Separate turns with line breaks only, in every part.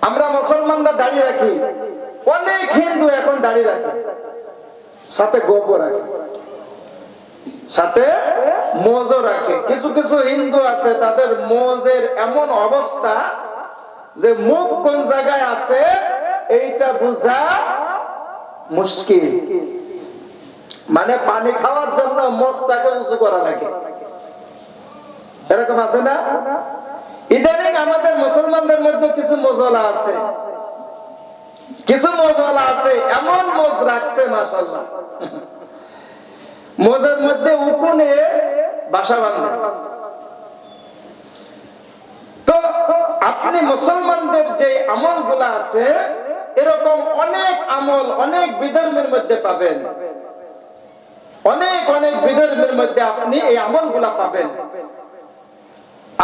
আমরা মুসলমানরা দাড়ি রাখি, অনেক হিন্দু এখন দাড়ি রাখে, সাথে গোপও রাখে, সাথে মোজও রাখে। কিছু কিছু হিন্দু আছে তাদের মোজের এমন অবস্থা যে মুখ কোন জায়গায় আছে এইটা বোঝা মুশকিল। মানে পানি খাওয়ার জন্য মোজটাকে উঁচু করা লাগে, এরকম আছে না? ইদানিং আমাদের মুসলমানদের মধ্যে কিছু মোজওয়ালা আছে, কিছু মোজওয়ালা আছে এমন মোজ রাখছে মাশাআল্লাহ, মোজের মধ্যে উকুনে বাসা বাঁধে। তো আপনি মুসলমানদের যে আমল গুলা আছে এরকম অনেক আমল অনেক বিধর্মের মধ্যে পাবেন, অনেক অনেক বিধর্মের মধ্যে আপনি এই আমল গুলা পাবেন।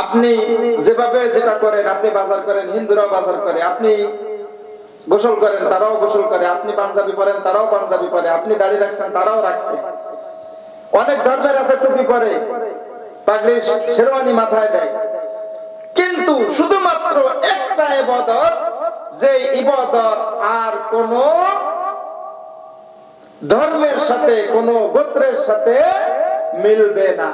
আপনি যেভাবে যেটা করেন, আপনি বাজার করেন, হিন্দুরাও বাজার করে, আপনি গোসল করেন তারাও গোসল করে, আপনি পাঞ্জাবি পরেন তারাও পাঞ্জাবি পরে, আপনি দাড়ি রাখছেন তারাও রাখছে। অনেক ধর্মের আছে টুপি পরে, পাগড়ি শেরওয়ানি মাথায় দেয়, কিন্তু শুধুমাত্র একটা ইবাদত, যে ইবাদত আর কোন ধর্মের সাথে কোন গোত্রের সাথে মিলবে না।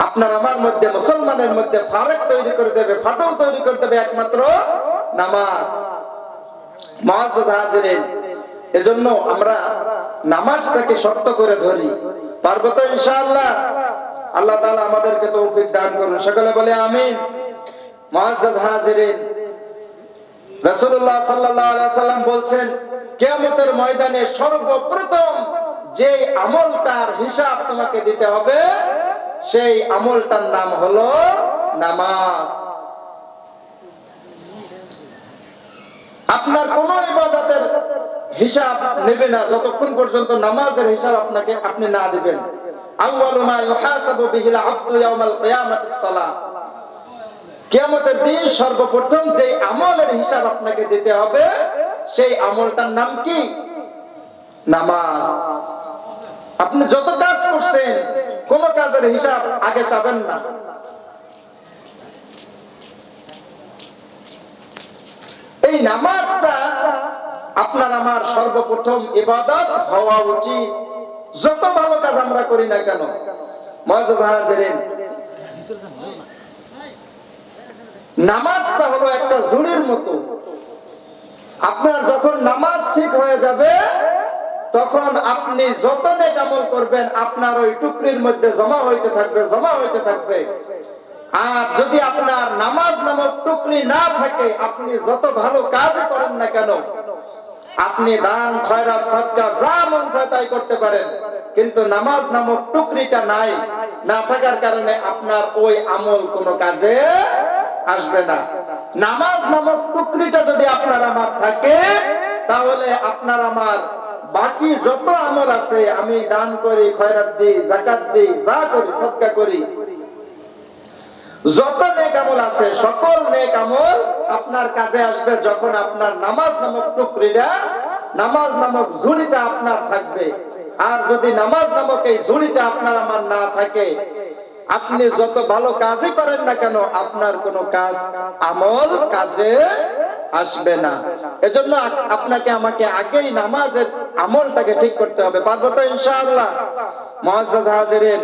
আপনার আমার মধ্যে মুসলমানের মধ্যে ফারাক তৈরি করে দেবে, ফাটল তৈরি করে দেবে একমাত্র নামাজ। মুআজ্জাজ হাজিরিন, এজন্য আমরা নামাজটাকে শক্ত করে ধরি। পারবো তো ইনশাআল্লাহ? আল্লাহ তাআলা আমাদেরকে তৌফিক দান করুন, সকলে বলে আমিন। মুআজ্জাজ হাজিরিন, রাসূলুল্লাহ সাল্লাল্লাহু আলাইহি ওয়াসাল্লাম বলছেন কিয়ামতের ময়দানে সর্বপ্রথম যে আমলটার হিসাব তোমাকে দিতে হবে সেই আমলটার নাম হলো নামাজ। আপনার কোন ইবাদতের হিসাব নেবে না যতক্ষণ পর্যন্ত নামাজের হিসাব আপনি না দিবেন। আউয়ালু মা ইউহাসাবু বিহিল আবদু ইয়াউমাল কিয়ামাতিস সালাহ, কিয়ামতের দিন সর্বপ্রথম যে আমলের হিসাব আপনাকে দিতে হবে সেই আমলটার নাম কি? নামাজ। আপনি যত কাজ করছেন কোন কাজের হিসাব আগে চাবেন না। এই নামাজটা আপনার আমার সর্বপ্রথম ইবাদত হওয়া উচিত, যত ভালো কাজ আমরা করি না কেন। মুআজ্জাজ হাজিরিন, নামাজটা হলো একটা ঝুড়ির মতো। আপনার যখন নামাজ ঠিক হয়ে যাবে তখন আপনি যত নেক আমল করবেন আপনার ওই টুকরির মধ্যে জমা হইতে থাকবে, জমা হইতে থাকবে। আর যদি আপনার নামাজ নামক টুকরি না থাকে, আপনি যত ভালো কাজ করেন না কেন, আপনি দান খয়রাত সাদকা যা মন চায় তাই করতে পারেন, কিন্তু নামাজ নামক টুকরিটা নাই, না থাকার কারণে আপনার ওই আমল কোনো কাজে আসবে না। নামাজ নামক টুকরিটা যদি আপনার আমার থাকে তাহলে আপনার আমার বাকি যত আমল আছে, আমি দান করি, খয়রাত দিই, যাকাত দিই, যা করি, সদকা করি, যত নেক আমল আছে সকল নেক আমল আপনার কাজে আসবে যখন আপনার নামাজ নামক টুকরিটা, নামাজ নামক ঝুড়িটা আপনার থাকবে। আর যদি নামাজ নামক এই ঝুড়িটা আপনার আমার না থাকে, আপনি যত ভালো কাজই করেন না কেন আপনার কোনো কাজ আমল কাজে আসবে না। এজন্য আপনাকে আমাকে আগেই নামাজের আমলটাকে ঠিক করতে হবে। পারবো তো ইনশাআল্লাহ? মুআজ্জাজ হাজিরিন,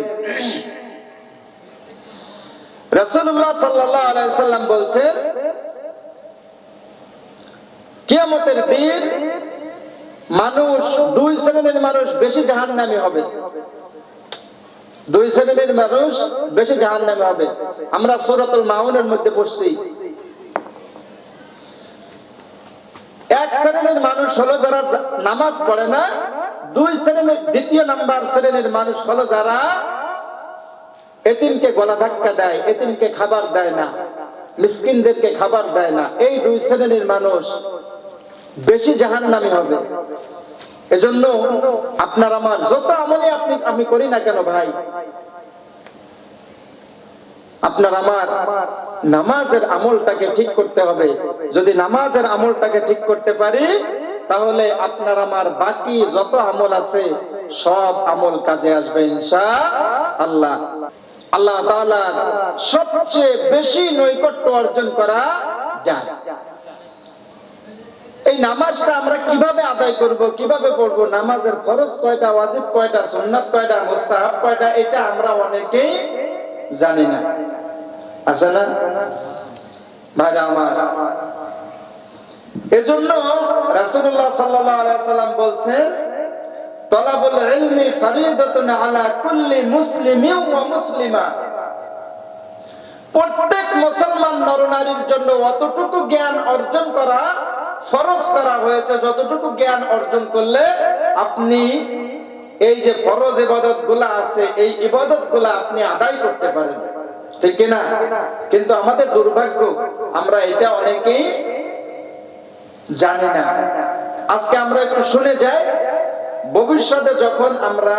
রাসূলুল্লাহ সাল্লাল্লাহু আলাইহি ওয়াসাল্লাম বলছেন কিয়ামতের দিন মানুষ, দুই শ্রেণীর মানুষ বেশি জাহান্নামী হবে। দুই শ্রেণীর মানুষ বেশি জাহান্নামী হবে। আমরা সূরাতুল মাউনের মধ্যে পড়ছি। এক শ্রেণীর মানুষ হলো যারা নামাজ পড়ে না। দুই শ্রেণীর, দ্বিতীয় নাম্বার শ্রেণীর মানুষ হলো যারা এতিমকে গলা ধাক্কা দেয়, এতিমকে খাবার দেয় না, মিসকিনদেরকে খাবার দেয় না। এই দুই শ্রেণীর মানুষ বেশি জাহান্নামী হবে। এজন্য আপনার আমার যত আমলে আমি করি না কেন ভাই, আপনার আমার নামাজের আমলটাকে ঠিক করতে হবে। যদি নামাজের আমলটাকে ঠিক করতে পারি তাহলে আপনার আমার বাকি যত আমল আছে সব আমল কাজে আসবে ইনশাআল্লাহ। আল্লাহ তাআলা সবচেয়ে বেশি নৈকট্য অর্জন করা যায়। এই নামাজটা আমরা কিভাবে আদায় করব, কিভাবে পড়বো, নামাজের ফরজ কয়টা, ওয়াজিব কয়টা, সুন্নাত কয়টা, মুস্তাহাব কয়টা, এটা আমরা অনেকেই জানি না। আছে না ভাইরা আমার? এজন্য রাসূলুল্লাহ সাল্লাল্লাহু আলাইহি ওয়াসাল্লাম বলছেন, তলাবুল ইলমি ফরিদাতুন আলা কুল্লি মুসলিমিন ওয়া মুসলিমা। প্রত্যেক মুসলমান নরনারীর জন্য অতটুকু জ্ঞান অর্জন করা ফরজ করা হয়েছে, যতটুকু জ্ঞান অর্জন করলে আপনি এই যে ফরজ ইবাদতগুলো আছে, এই ইবাদতগুলো আপনি আদায় করতে পারেন, ঠিক কি না? কিন্তু আমাদের দুর্ভাগ্য, আমরা এটা অনেকেই জানি না। আজকে আমরা একটু শুনে যাই, ভবিষ্যতে যখন আমরা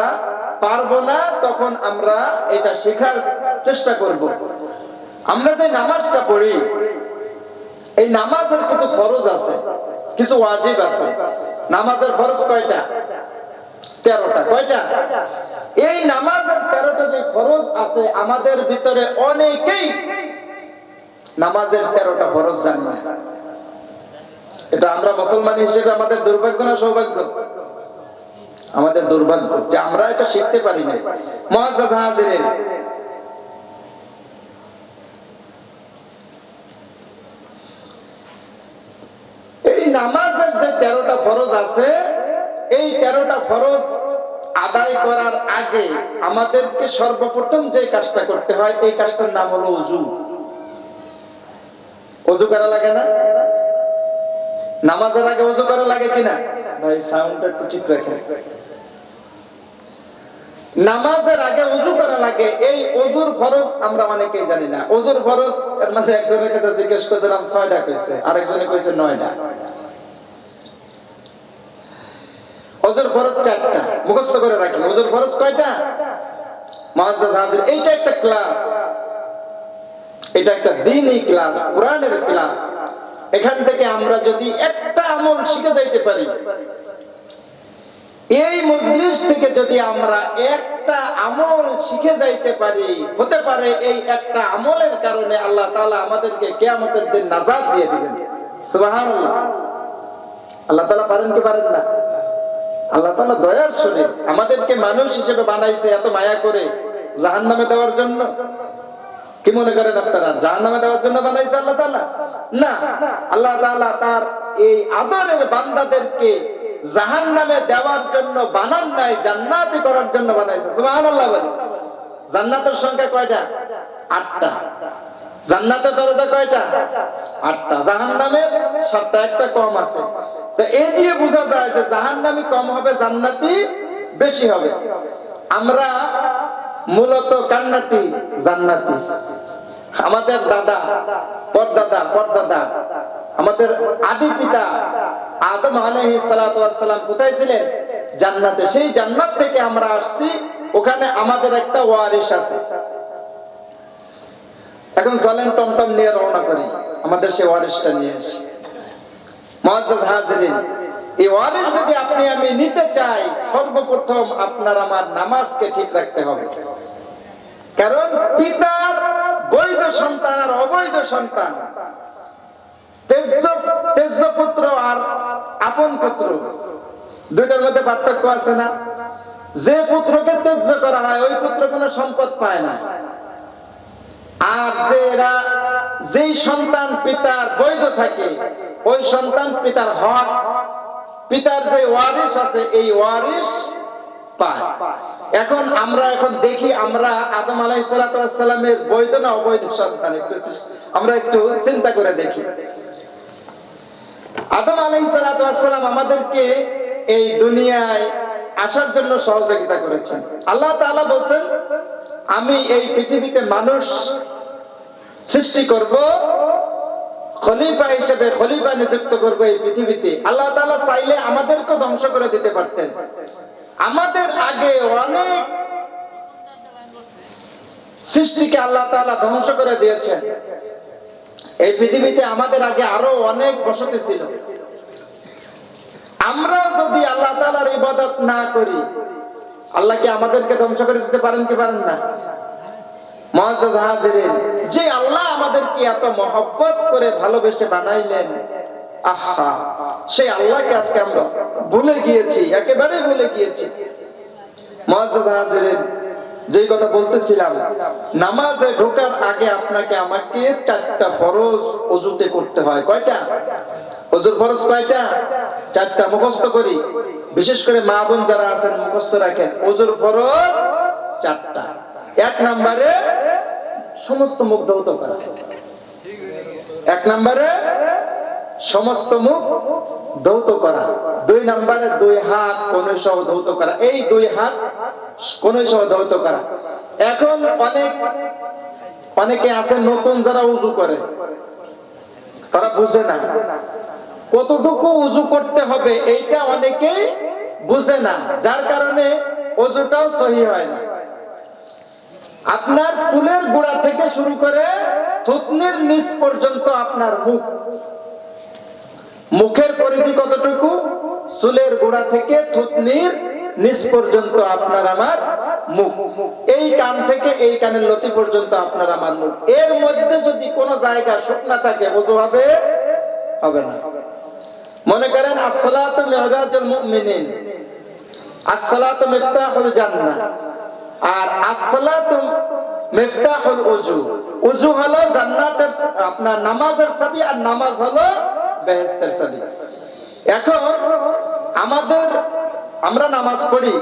পারবো না তখন আমরা এটা শেখার চেষ্টা করব। আমরা যে নামাজটা পড়ি, এই নামাজের কিছু ফরজ আছে, কিছু ওয়াজিব আছে। নামাজের ফরজ কয়টা? 13টা। কয়টা? এই নামাজের 13টা যে ফরজ আছে, আমাদের ভিতরে অনেকেই নামাজের 13টা ফরজ জানি না। এটা আমরা মুসলমান হিসেবে আমাদের দুর্ভাগ্য না সৌভাগ্য? আমাদের দুর্ভাগ্য যে আমরা এটা শিখতে পারি না। মুআজ্জাজ হাজিরিন, এই নামাজের যে 13টা ফরজ আছে, এই 13টা ফরজ আদায় করার আগে আমাদেরকে সর্বপ্রথম যে কাজটা করতে হয়, এই কাজটার নাম হলো ওযু। ওযু করা লাগে না? নামাজের আগে ওযু করা লাগে কিনা? ভাই সাউন্ডটা একটু ঠিক রাখেন। নামাজের আগে ওযু করা লাগে। এই ওযুর ফরজ আমরা অনেকেই জানি না। ওযুর ফরজ এর মাঝে একজনের কাছে জিজ্ঞেস করেছিলাম, 6টা কইছে, আরেকজনে কইছে 9টা। ওযুর ফরজ 4টা, মুখস্থ করে রাখি। ওযুর ফরজ কয়টা? মুআজ্জাজ হাজির, এইটা একটা ক্লাস, এটা একটা দ্বীনি ক্লাস, কোরআনের ক্লাস। এখান থেকে আমরা যদি একটা আমল শিখে যাইতে পারি, এই মজলিস থেকে যদি আমরা একটা আমল শিখে যাইতে পারি, হতে পারে এই একটা আমলের কারণে আল্লাহ তাআলা আমাদেরকে কিয়ামতের দিন নাজাত দিয়ে দিবেন। সুবহানাল্লাহ। আল্লাহ তাআলা পারেন কি পারেন না? আল্লাহ তাআলা দয়ার শরীর, আমাদেরকে মানুষ হিসেবে বানাইছে এত মায়া করে জাহান্নামে দেওয়ার জন্য? কি মনে করেন আপনারা জাহান্নামে দেওয়ার জন্য বানাইছে আল্লাহ তাআলা? না, আল্লাহ তাআলা তার এই আদরের বান্দাদেরকে জাহান্নামে দেওয়ার জন্য বানান নাই, জান্নাতি করার জন্য বানাইছে। সুবহানাল্লাহ বলেন। জান্নাতের সংখ্যা কয়টা? 8টা। জান্নাতের দরজা কয়টা? 8টা। জাহান্নামের 7টা, একটা কম আছে। তো এই দিয়ে বোঝা যায় যে জাহান্নামী কম হবে, জান্নাতি বেশি হবে। আমরা মূলত কান্নাতি, জান্নাতি। আমাদের দাদা, পরদাদা, আমাদের আদি পিতা আদম আলাইহিস সালাতু ওয়াস সালাম কোথায় ছিলেন? জান্নাতে। সেই জান্নাত থেকে আমরা আসছি, ওখানে আমাদের একটা ওয়ারিশ আছে। এখন চলেন টমটম নিয়ে রওনা করি, আমাদের সেই ওয়ারিশটা নিয়ে আসি। মুআজ্জাজ হাজিরিন, এই ওয়ারিশ যদি আপনি আমি নিতে চাই, সর্বপ্রথম আপনার আমার নামাজকে ঠিক রাখতে হবে। কারণ পিতার বৈধ সন্তান আর অবৈধ সন্তান, তেজ্য পুত্র আর আপন পুত্র, দুইটার মধ্যে পার্থক্য আছে না? যে পুত্রকে তেজ্য করা হয়, ওই পুত্র কোনো সম্পদ পায় না। আর যেই সন্তান পিতার বৈধ থাকে, ওই সন্তান পিতার হক, পিতার যে ওয়ারিশ আছে, এই ওয়ারিশ পায়। এখন আমরা দেখি, আমরা আদম আলাইহিস সালামের বৈধ না অবৈধ সন্তান? আমরা একটু চিন্তা করে দেখি। আদম আলাইহিস সালাম আমাদেরকে এই দুনিয়ায় আসার জন্য সহযোগিতা করেছেন। আল্লাহ তাআলা বলেন, আমি এই পৃথিবীতে মানুষ সৃষ্টি করব, খলিফা হিসেবে খলিফা নিযুক্ত করব এই পৃথিবীতে। আল্লাহ তাআলা চাইলে আমাদেরকে ধ্বংস করে দিতে পারতেন। আমাদের আগে অনেক সৃষ্টিকে আল্লাহ তাআলা ধ্বংস করে দিয়েছেন। এই পৃথিবীতে আমাদের আগে আরো অনেক বসতি ছিল। আমরা যদি আল্লাহ তাআলার ইবাদত না করি, আল্লাহ কি আমাদেরকে ধ্বংস করে দিতে পারেন কি পারেন না? মুআজ্জাজ হাজিরিন, যে আল্লাহ আমাদেরকে এত মহব্বত করে ভালোবেসে বানাইলেন, আহা, সেই আল্লাহকে আজকে আমরা ভুলে গিয়েছি, একেবারে ভুলে গিয়েছি। মুআজ্জাজ হাজিরিন, যেই কথা বলতেছিলাম, নামাজে ঢোকার আগে আপনাকে আমাকে 4টা ফরজ ওযুতে করতে হয়। কয়টা ওযুর ফরজ? কয়টা? 4টা। মুখস্থ করি, বিশেষ করে মা বোন যারা আছেন মুখস্থ রাখেন। ওযুর ফরজ 4টা। 1 নম্বরে সমস্ত মুখ ধৌত করা। 1 নম্বরে সমস্ত মুখ ধৌত করা। 2 নম্বরে 2 হাত কোণে সহ ধৌত করা। এই 2 হাত কোণে সহ ধৌত করা। এখন অনেকে আছে নতুন যারা ওযু করে, তারা বুঝে না কতটুকু ওযু করতে হবে, এইটা অনেকেই বুঝে না, যার কারণে ওযুটাও সহি হয় না। আপনার চুলের গোড়া থেকে শুরু করে থুতনির নিচ পর্যন্ত আপনার মুখ, মুখের পরিধি কতটুকু? চুলের গোড়া থেকে থুতনির নিচ পর্যন্ত আপনার আমার মুখ। এই কান থেকে এই কানের লতি পর্যন্ত আপনার আমার মুখ। এর মধ্যে যদি কোনো জায়গা শুকনা থাকে, ওযু হবে? হবে না। মনে করেন আসসালাতু মিরাজুল মুমিনিন, আসসালাতু মিফতাহুল জান্নাহ, আর আসসালাতু মিফতাহুল ওযু। ওযু হলো জান্নাতের, আপনার নামাজের চাবি, আর নামাজ হলো বেহেশতের চাবি। এখন আমরা নামাজ পড়ি,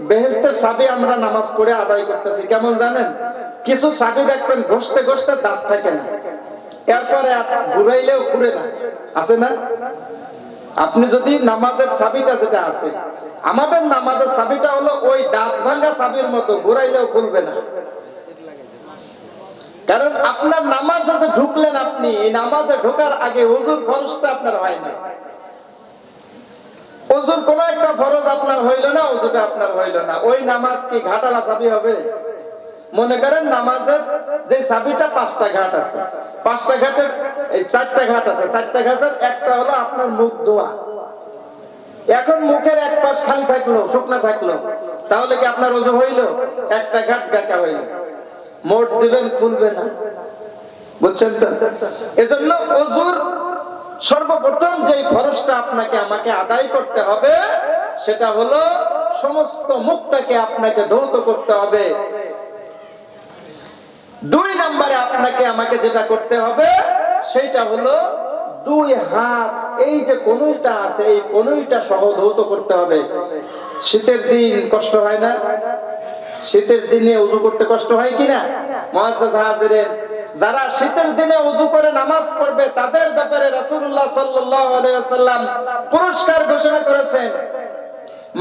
বেহেশতের চাবি আমরা নামাজ পড়ে আদায় করতেছি। কেমন জানেন? কিছু চাবি দেখবেন ঘষতে ঘষতে দাঁত থাকে না, এরপরে ঘুরাইলেও ঘুরে না, আছে না? আপনি যদি নামাজের চাবিটা যেটা আছে, আমাদের নামাজের চাবিটা হলো ওই দাঁত ভাঙা চাবির মতো, ঘুরাইলেও খুলবে না। কারণ আপনার নামাজে যে ঢুকলেন, আপনি এই নামাজে ঢোকার আগে ওযুর ফরজটা আপনার হয় না। ওযুর কোন একটা ফরজ আপনার হইল না, ওযুটা আপনার হইল না, ওই নামাজ কি ঘাটালা চাবি হবে? মনে করেন নামাজের যে চাবিটা 5টা ঘাট আছে, 5টা ঘাটের এই 4টা ঘাট আছে, 4টা ঘাটের একটা হলো আপনার মুখ ধোয়া। এখন মুখের এক পাশ খালি থাকলো, শুকনা থাকলো, তাহলে কি আপনার ওযু হইল? একটা ঘাট বেঁকা হইল, মোট দিবেন, খুলবে না। বুঝছেন তো? এজন্য ওযুর সর্বপ্রথম যে ফরজটা আপনাকে আমাকে আদায় করতে হবে, সেটা হলো সমস্ত মুখটাকে আপনাকে ধৌত করতে হবে। 2 নম্বরে আপনাকে আমাকে যেটা করতে হবে, সেটা হলো 2 হাত, এই যে কনুইটা আছে, এই কনুইটা সহ ধৌত করতে হবে। শীতের দিন কষ্ট হয় না? শীতের দিনে ওযু করতে কষ্ট হয় কিনা? মুআজ্জাজ হাজিরিন, যারা শীতের দিনে ওযু করে নামাজ পড়বে, তাদের ব্যাপারে রাসূলুল্লাহ সাল্লাল্লাহু আলাইহি ওয়াসাল্লাম পুরস্কার ঘোষণা করেছেন,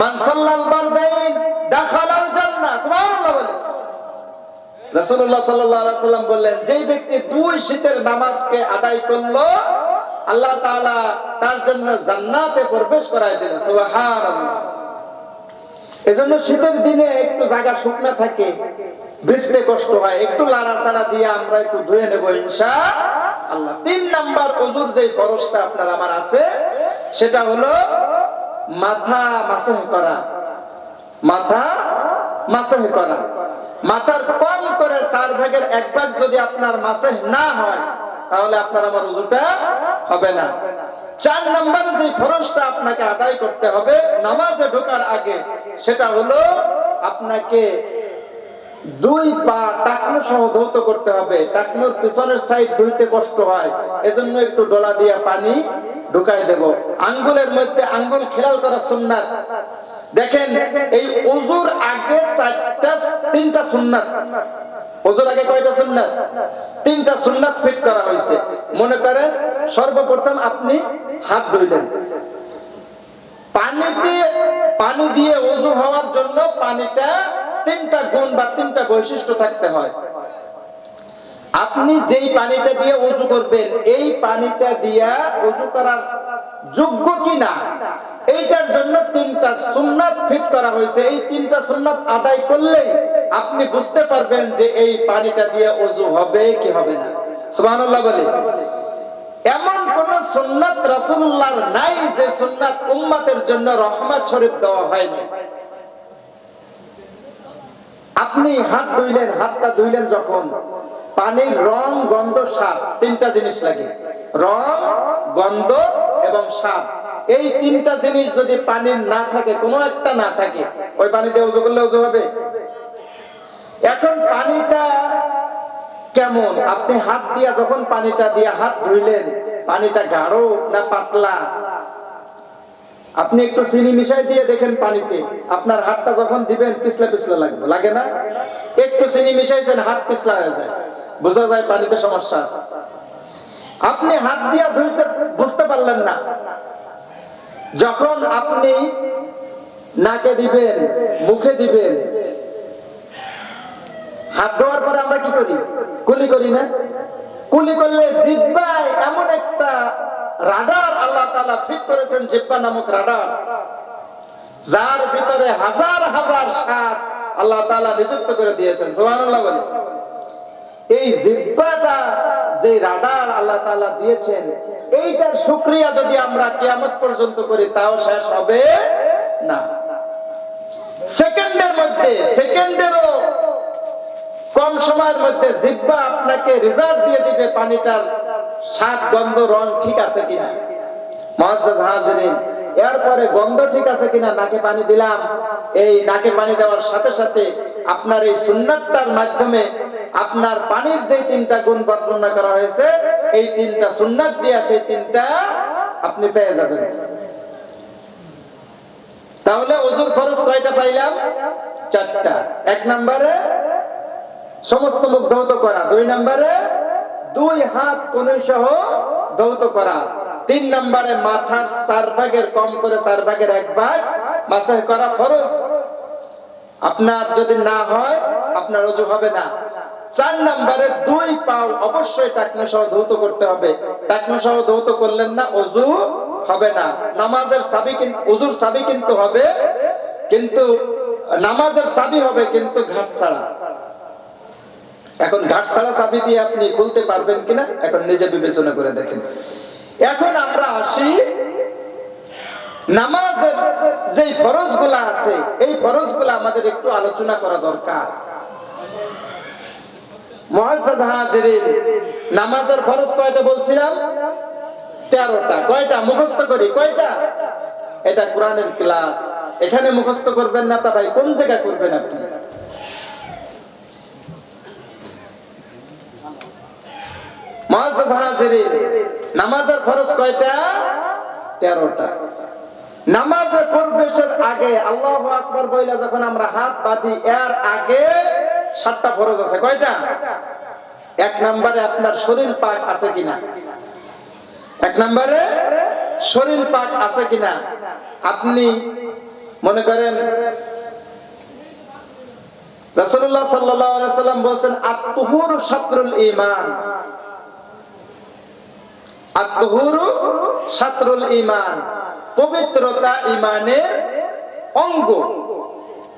মান সাল্লাল বারদাইন দাখালাল জান্নাহ। সুবহানাল্লাহ বলেন। রাসূলুল্লাহ সাল্লাল্লাহু আলাইহি ওয়াসাল্লাম বললেন, যেই ব্যক্তি 2 শীতের নামাজকে আদায় করলো, আল্লাহ তাআলা তার জন্য জান্নাতে প্রবেশ করায় দিলেন। সুবহানাল্লাহ। এজন্য শীতের দিনে একটু জায়গা শুকনা থাকে, ভিজতে কষ্ট হয়, একটু লাড়াচাড়া দিয়ে আমরা একটু ধুয়ে নেব ইনশাআল্লাহ। 3 নাম্বার ওযুর যে ফরজটা আপনার আমার আছে, সেটা হলো মাথা মাসাহ করা। মাথা মাসাহ করা, মাথার কম করে 4 ভাগের 1 ভাগ যদি আপনার মাসাহ না হয়, তাহলে আপনার আমার ওযুটা হবে না। 4 নম্বরে যে ফরজটা আপনাকে আদায় করতে হবে নামাজে ঢোকার আগে, সেটা হলো আপনাকে 2 পা টাকনু সহ ধৌত করতে হবে। টাকনুর পিছনের সাইড ধুইতে কষ্ট হয়, এজন্য একটু ডলা দিয়ে পানি ঢুকাই দেব। আঙ্গুলের মধ্যে আঙ্গুল খেয়াল করা সুন্নাত। দেখেন, এই ওযুর আগে 3টা সুন্নাত। ওযুর আগে কয়টা সুন্নাত? 3টা সুন্নাত ফিট করা হয়েছে। মনে করেন, সর্বপ্রথম আপনি হাত ধুইলেন, পানি দিয়ে ওযু হওয়ার জন্য পানিটা 3টা গুণ বা 3টা বৈশিষ্ট্য থাকতে হয়। আপনি যেই পানিটা দিয়ে ওযু করবেন, এই পানিটা দিয়া ওযু করার যোগ্য কিনা, এইটার জন্য 3টা সুন্নাত ফিট করা হয়েছে। এই 3টা সুন্নাত আদায় করলেই আপনি বুঝতে পারবেন যে এই পানিটা দিয়ে ওযু হবে কি হবে না। সুবহানাল্লাহ বলে। এমন কোন সুন্নাত রাসূলুল্লাহর নাই যে সুন্নাত উম্মতের জন্য রহমত স্বরূপ দেওয়া হয়নি। আপনি হাত ধুইলেন, হাতটা ধুইলেন যখন, পানির রং, গন্ধ, স্বাদ, তিনটা জিনিস লাগে। রং, গন্ধ এবং স্বাদ। এই তিনটা জিনিস যদি পানির না থাকে, কোনো একটা না থাকে, ওই পানি দিয়ে ওযু করলে ওযু হবে? এখন পানিটা কেমন? আপনি হাত দিয়া যখন পানিটা দিয়া হাত ধুইলেন, পানিটা গাঢ় না পাতলা? আপনি একটু চিনি মিশাই দিয়ে দেখেন পানিতে, আপনার হাতটা যখন দিবেন পিছলা পিছলা লাগবে, লাগে না? একটু চিনি মিশাইছেন, হাত পিছলা হয়ে যায়, বোঝা যায় পানিতে সমস্যা আছে। আপনি হাত দিয়া ধুইতে বুঝতে পারলেন না, যখন আপনি নাকে দিবেন, মুখে দিবেন, হাত ধোয়ার পরে আমরা কি করি? কুলি করি না? কুলি করলে জিহ্বায় এমন একটা রাডার আল্লাহ তাআলা ফিট করেছেন, জিহ্বা নামক রাডার, যার ভিতরে হাজার হাজার স্বাদ আল্লাহ তাআলা নিযুক্ত করে দিয়েছেন। সুবহানাল্লাহ বলে। এই জিহ্বাটা যে রাডার আল্লাহ তাআলা দিয়েছেন, এইটার শুকরিয়া যদি আমরা কিয়ামত পর্যন্ত করি তাও শেষ হবে না। সেকেন্ডের মধ্যে, সেকেন্ডেরও কম সময়ের মধ্যে জিহ্বা আপনাকে রিজাল্ট দিয়ে দিবে পানিটার স্বাদ, গন্ধ, রং ঠিক আছে কিনা। মুআজ্জাজ হাজিরিন, এরপরে গন্ধ ঠিক আছে কিনা, নাকে পানি দিলাম, এই নাকে পানি দেওয়ার সাথে সাথে আপনার এই সুন্নাতটার মাধ্যমে আপনার পানির যে তিনটা গুণ বর্ণনা করা হয়েছে, এই তিনটা সুন্নাত দিয়া সেই তিনটা আপনি পেয়ে যাবেন। তাহলে ওযুর ফরজ কয়টা পাইলাম? 4টা। 1 নম্বরে সমস্ত মুখ ধৌত করা, 2 নম্বরে 2 হাত কনুই সহ ধৌত করা, 3 নম্বরে মাথার 4 ভাগের কম করে 4 ভাগের 1 ভাগ মাসাহ করা ফরজ। আপনার যদি না হয় আপনার ওযু হবে না। 4 নম্বরে 2 পাও অবশ্যই টাকনো সহ ধৌত করতে হবে। টাকনো সহ ধৌত করলেন না, ওযু হবে না। নামাজের চাবি কিন্তু, ওযুর চাবি কিন্তু হবে, কিন্তু নামাজের চাবি হবে কিন্তু ঘাট ছাড়া। এখন ঘাট ছাড়া চাবি দিয়ে আপনি খুলতে পারবেন কিনা এখন নিজে বিবেচনা করে দেখেন। এখন আমরা আসি নামাজের যে ফরজগুলো আছে, এই ফরজগুলো আমাদের একটু আলোচনা করা দরকার। মুআজ্জাজ হাজিরিন, নামাজের ফরজ কয়টা বলছিলাম? 13টা। কয়টা মুখস্থ করি? কয়টা? এটা কোরআনের ক্লাস, এখানে মুখস্থ করবেন না তা ভাই কোন জায়গা করবেন আপনি? মুআজ্জাজ হাজিরিন, নামাজের ফরজ কয়টা? 13টা। নামাজে প্রবেশের আগে আল্লাহু আকবার বইলা যখন আমরা হাত বাঁধি, এর আগে 7টা ফরজ আছে। কয়টা? 1 নম্বরে আপনার শরীর পাক আছে কিনা, 1 নম্বরে শরীর পাক আছে কিনা। আপনি মনে করেন রাসূলুল্লাহ সাল্লাল্লাহু আলাইহি ওয়াসাল্লাম বলেছেন, আত-তুহুরু শাতরুল ঈমান, আত-তুহুরু শাতরুল ঈমান, পবিত্রতা ঈমানের অঙ্গ।